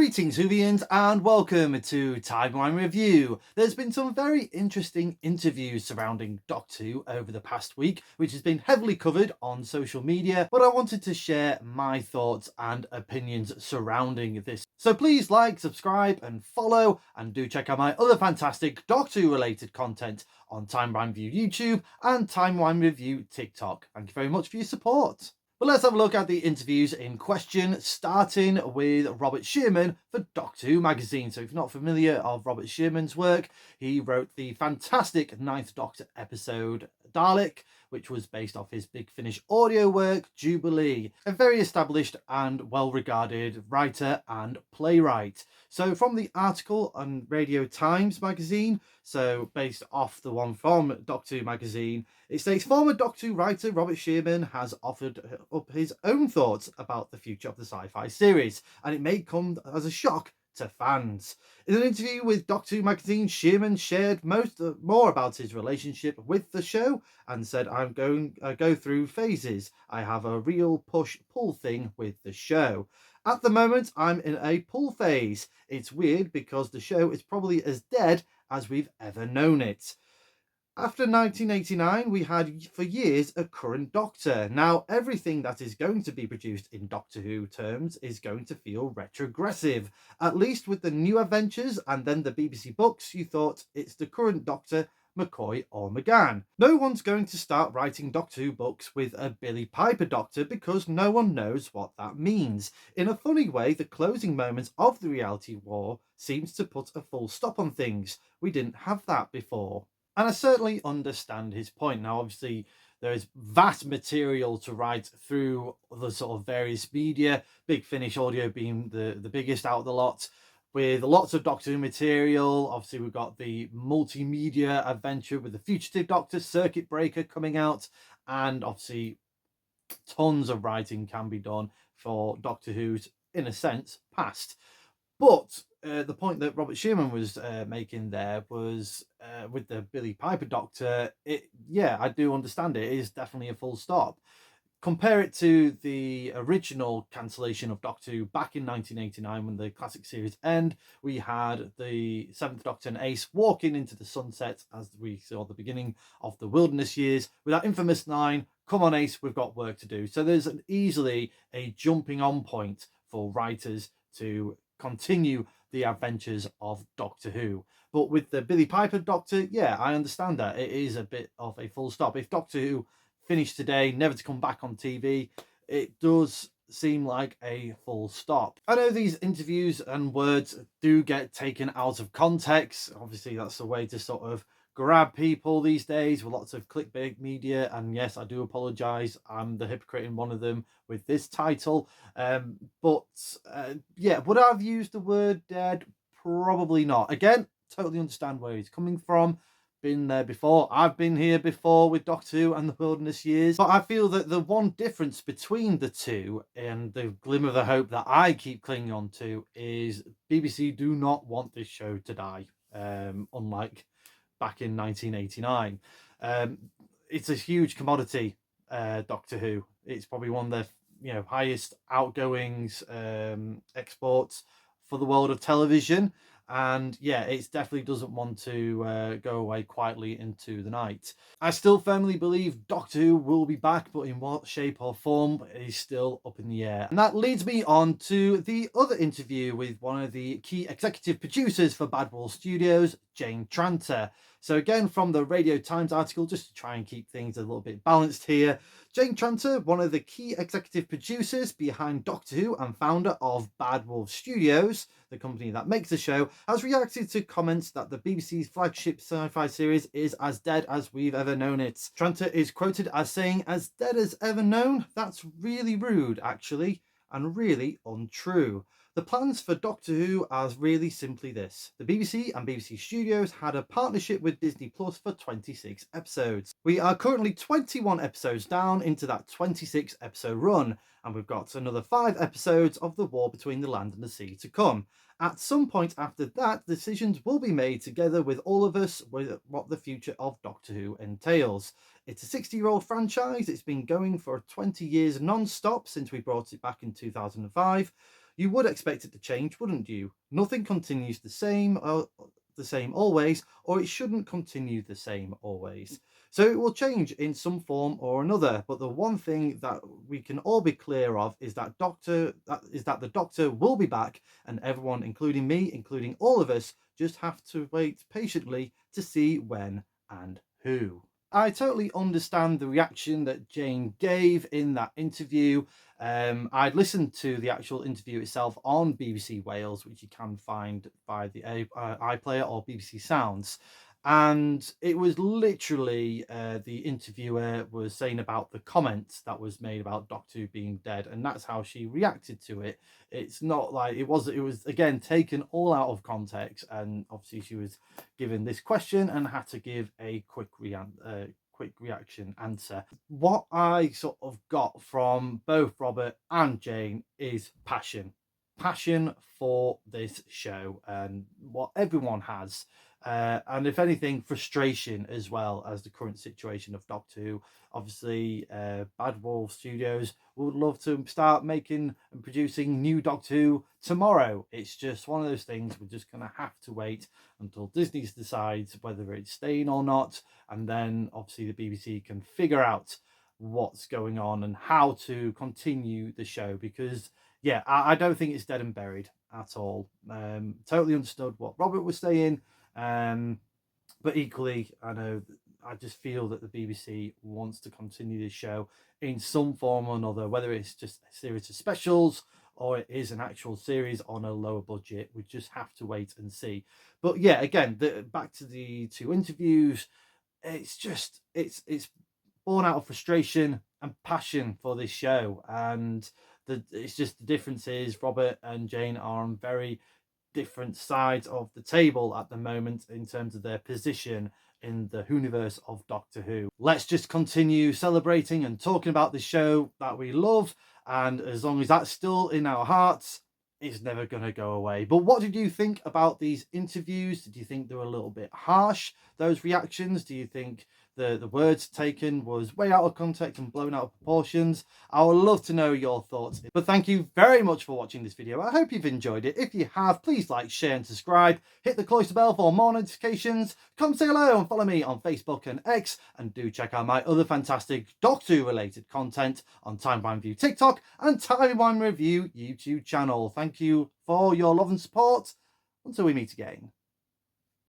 Greetings Whovians and welcome to Timey Wimey Review. There's been some very interesting interviews surrounding Doctor Who over the past week, which has been heavily covered on social media, but I wanted to share my thoughts and opinions surrounding this. So please like, subscribe and follow, and do check out my other fantastic Doctor Who related content on Timey Wimey Review YouTube and Timey Wimey Review TikTok. Thank you very much for your support. But let's have a look at the interviews in question, starting with Robert Shearman for Doctor Who magazine. So if you're not familiar of Robert Shearman's work, he wrote the fantastic Ninth Doctor episode Dalek, which was based off his Big Finish audio work, Jubilee. A very established and well-regarded writer and playwright. So from the article on Radio Times magazine, so based off the one from Doctor Who magazine, it states former Doctor Who writer Robert Shearman has offered up his own thoughts about the future of the sci-fi series, and it may come as a shock to fans. In an interview with Doctor Who magazine, Shearman shared more about his relationship with the show and said, "I'm going to go through phases. I have a real push-pull thing with the show. At the moment, I'm in a pull phase. It's weird because the show is probably as dead as we've ever known it. After 1989, we had for years a current Doctor. Now, everything that is going to be produced in Doctor Who terms is going to feel retrogressive. At least with the new adventures and then the BBC books, you thought it's the current Doctor, McCoy or McGann. No one's going to start writing Doctor Who books with a Billy Piper Doctor because no one knows what that means. In a funny way, the closing moments of the reality war seems to put a full stop on things. We didn't have that before." And I certainly understand his point. Now, obviously, there is vast material to write through the sort of various media, Big Finish audio being the biggest out of the lot, with lots of Doctor Who material. Obviously, we've got the multimedia adventure with the Fugitive Doctor, Circuit Breaker coming out, and obviously tons of writing can be done for Doctor Who's, in a sense, past. But the point that Robert Shearman was making there was with the Billy Piper Doctor, I do understand it. It is definitely a full stop. Compare it to the original cancellation of Doctor Who back in 1989 when the classic series ended. We had the Seventh Doctor and Ace walking into the sunset as we saw the beginning of the Wilderness Years with that infamous line, "Come on Ace, we've got work to do." So there's easily a jumping on point for writers to continue the adventures of Doctor Who. But with the Billy Piper Doctor, I understand that. It is a bit of a full stop. If Doctor Who finished today, never to come back on TV, it does seem like a full stop. I know these interviews and words do get taken out of context. Obviously, that's the way to sort of grab people these days with lots of clickbait media, and yes, I do apologize, I'm the hypocrite in one of them with this title. Would I have used the word dead? Probably not. Again, totally understand where he's coming from. Been there before. I've been here before with Doctor Who and the Wilderness Years. But I feel that the one difference between the two, and the glimmer of the hope that I keep clinging on to, is BBC do not want this show to die. Unlike back in 1989. It's a huge commodity, Doctor Who. It's probably one of the highest outgoings, exports for the world of television. And it definitely doesn't want to go away quietly into the night. I still firmly believe Doctor Who will be back, but in what shape or form is still up in the air. And that leads me on to the other interview with one of the key executive producers for Bad Wolf Studios, Jane Tranter. So again, from the Radio Times article, just to try and keep things a little bit balanced here, Jane Tranter, one of the key executive producers behind Doctor Who and founder of Bad Wolf Studios, the company that makes the show, has reacted to comments that the BBC's flagship sci-fi series is as dead as we've ever known it. Tranter is quoted as saying, "As dead as ever known? That's really rude, actually, and really untrue. The plans for Doctor Who are really simply this. The BBC and BBC Studios had a partnership with Disney Plus for 26 episodes. We are currently 21 episodes down into that 26 episode run, and we've got another 5 episodes of the war between the land and the sea to come. At some point after that, decisions will be made together with all of us with what the future of Doctor Who entails. It's a 60-year-old franchise. It's been going for 20 years non-stop since we brought it back in 2005. you would expect it to change, wouldn't you? Nothing continues the same always, or it shouldn't continue the same always. So it will change in some form or another. But the one thing that we can all be clear of is that the Doctor will be back, and everyone, including me, including all of us, just have to wait patiently to see when and who. I totally understand the reaction that Jane gave in that interview. I'd listened to the actual interview itself on BBC Wales, which you can find by the iPlayer or BBC Sounds. And it was literally the interviewer was saying about the comments that was made about Doctor Who being dead, and that's how she reacted to it. It's not like it was again taken all out of context, and obviously she was given this question and had to give a quick reaction answer. What I sort of got from both Robert and Jane is passion for this show, and what everyone has. And if anything, frustration as well as the current situation of Doctor Who. Obviously, Bad Wolf Studios would love to start making and producing new Doctor Who tomorrow. It's just one of those things we're just going to have to wait until Disney decides whether it's staying or not. And then obviously the BBC can figure out what's going on and how to continue the show, because yeah, I don't think it's dead and buried at all. Totally understood what Robert was saying. But equally, I just feel that the BBC wants to continue this show in some form or another, whether it's just a series of specials or it is an actual series on a lower budget. We just have to wait and see. But yeah, again, back to the two interviews, it's born out of frustration and passion for this show, and it's just the difference is Robert and Jane are on very different sides of the table at the moment in terms of their position in the universe of Doctor Who. Let's just continue celebrating and talking about the show that we love, and as long as that's still in our hearts, it's never going to go away. But what did you think about these interviews? Did you think they were a little bit harsh, those reactions? Do you think the words taken was way out of context and blown out of proportions? I would love to know your thoughts. But thank you very much for watching this video. I hope you've enjoyed it. If you have, please like, share and subscribe. Hit the cloister bell for more notifications. Come say hello and follow me on Facebook and X. And do check out my other fantastic Doctor Who related content on Timey Wimey Review TikTok and Timey Wimey Review YouTube channel. Thank you for your love and support. Until we meet again.